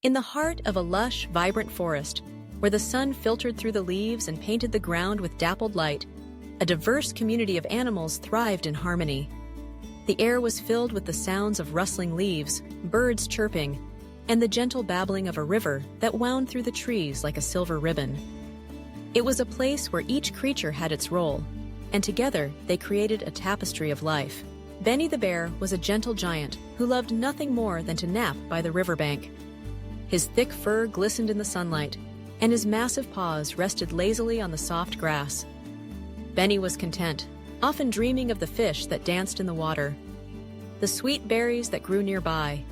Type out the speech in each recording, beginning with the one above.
In the heart of a lush, vibrant forest, where the sun filtered through the leaves and painted the ground with dappled light, a diverse community of animals thrived in harmony. The air was filled with the sounds of rustling leaves, birds chirping, and the gentle babbling of a river that wound through the trees like a silver ribbon. It was a place where each creature had its role, and together they created a tapestry of life. Benny the bear was a gentle giant who loved nothing more than to nap by the riverbank. His thick fur glistened in the sunlight, and his massive paws rested lazily on the soft grass. Benny was content, often dreaming of the fish that danced in the water, the sweet berries that grew nearby,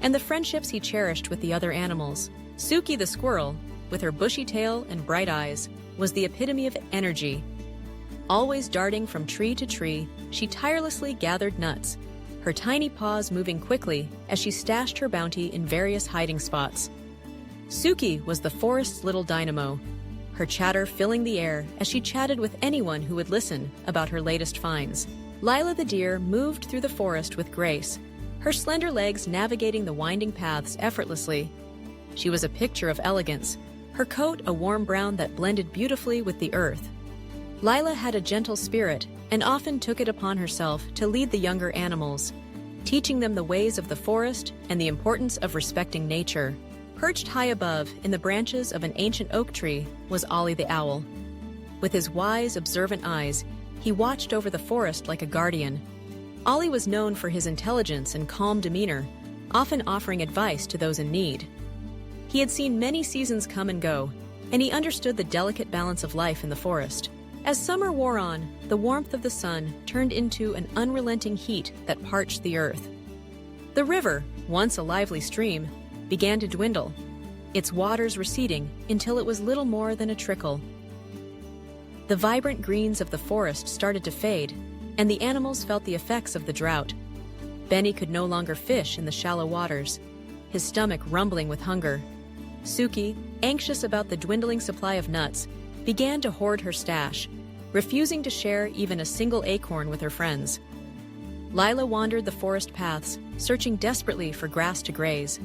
and the friendships he cherished with the other animals. Suki the squirrel, with her bushy tail and bright eyes, was the epitome of energy. Always darting from tree to tree, she tirelessly gathered nuts, her tiny paws moving quickly as she stashed her bounty in various hiding spots. Suki was the forest's little dynamo, her chatter filling the air as she chatted with anyone who would listen about her latest finds. Lila the deer moved through the forest with grace, her slender legs navigating the winding paths effortlessly. She was a picture of elegance, her coat a warm brown that blended beautifully with the earth. Lila had a gentle spirit and often took it upon herself to lead the younger animals, teaching them the ways of the forest and the importance of respecting nature. Perched high above in the branches of an ancient oak tree was Ollie the owl. With his wise, observant eyes, he watched over the forest like a guardian. Ollie was known for his intelligence and calm demeanor, often offering advice to those in need. He had seen many seasons come and go, and he understood the delicate balance of life in the forest. As summer wore on, the warmth of the sun turned into an unrelenting heat that parched the earth. The river, once a lively stream, began to dwindle, its waters receding until it was little more than a trickle. The vibrant greens of the forest started to fade, and the animals felt the effects of the drought. Benny could no longer fish in the shallow waters, his stomach rumbling with hunger. Suki, anxious about the dwindling supply of nuts, began to hoard her stash, refusing to share even a single acorn with her friends. Lila wandered the forest paths, searching desperately for grass to graze,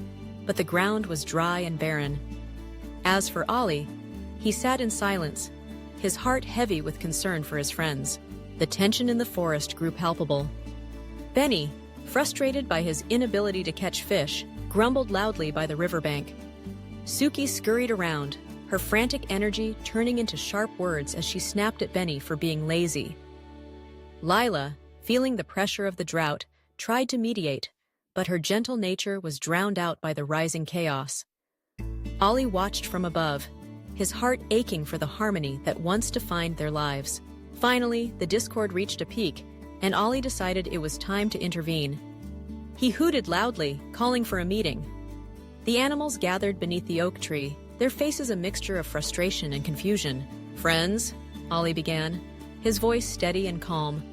but the ground was dry and barren. As for Ollie, he sat in silence, his heart heavy with concern for his friends. The tension in the forest grew palpable. Benny, frustrated by his inability to catch fish, grumbled loudly by the riverbank. Suki scurried around, her frantic energy turning into sharp words as she snapped at Benny for being lazy. Lila, feeling the pressure of the drought, tried to mediate, but her gentle nature was drowned out by the rising chaos. Ollie watched from above, his heart aching for the harmony that once defined their lives. Finally, the discord reached a peak, and Ollie decided it was time to intervene. He hooted loudly, calling for a meeting. The animals gathered beneath the oak tree, their faces a mixture of frustration and confusion. "Friends," Ollie began, his voice steady and calm,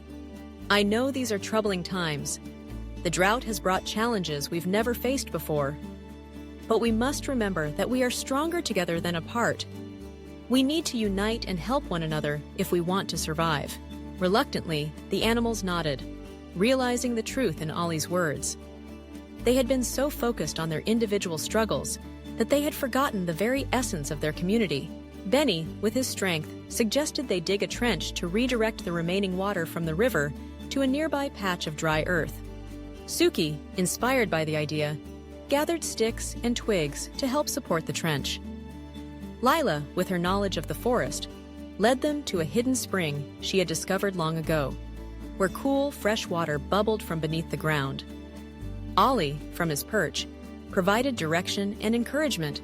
"I know these are troubling times. The drought has brought challenges we've never faced before. But we must remember that we are stronger together than apart. We need to unite and help one another if we want to survive." Reluctantly, the animals nodded, realizing the truth in Ollie's words. They had been so focused on their individual struggles that they had forgotten the very essence of their community. Benny, with his strength, suggested they dig a trench to redirect the remaining water from the river to a nearby patch of dry earth. Suki, inspired by the idea, gathered sticks and twigs to help support the trench. Lila, with her knowledge of the forest, led them to a hidden spring she had discovered long ago, where cool, fresh water bubbled from beneath the ground. Ollie, from his perch, provided direction and encouragement,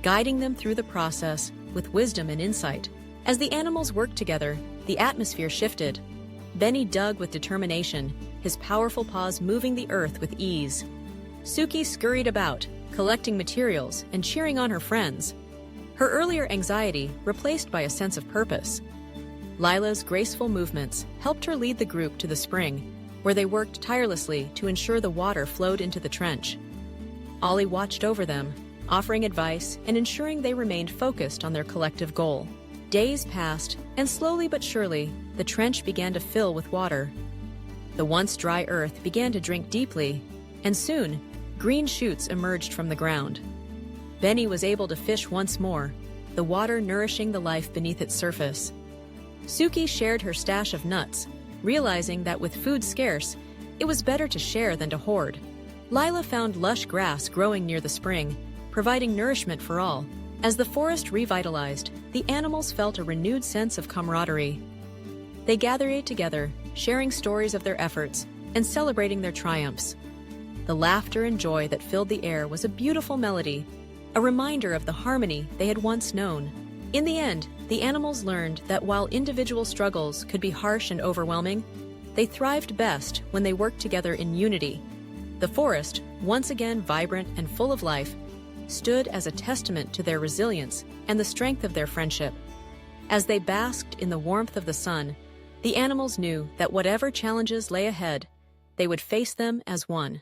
guiding them through the process with wisdom and insight. As the animals worked together, the atmosphere shifted. Benny dug with determination, his powerful paws moving the earth with ease. Suki scurried about, collecting materials and cheering on her friends, her earlier anxiety replaced by a sense of purpose. Lila's graceful movements helped her lead the group to the spring, where they worked tirelessly to ensure the water flowed into the trench. Ollie watched over them, offering advice and ensuring they remained focused on their collective goal. Days passed, and slowly but surely, the trench began to fill with water. The once dry earth began to drink deeply, and soon, green shoots emerged from the ground. Benny was able to fish once more, the water nourishing the life beneath its surface. Suki shared her stash of nuts, realizing that with food scarce, it was better to share than to hoard. Lila found lush grass growing near the spring, providing nourishment for all. As the forest revitalized, the animals felt a renewed sense of camaraderie. They gathered together, sharing stories of their efforts and celebrating their triumphs. The laughter and joy that filled the air was a beautiful melody, a reminder of the harmony they had once known. In the end, the animals learned that while individual struggles could be harsh and overwhelming, they thrived best when they worked together in unity. The forest, once again vibrant and full of life, stood as a testament to their resilience and the strength of their friendship. As they basked in the warmth of the sun, the animals knew that whatever challenges lay ahead, they would face them as one.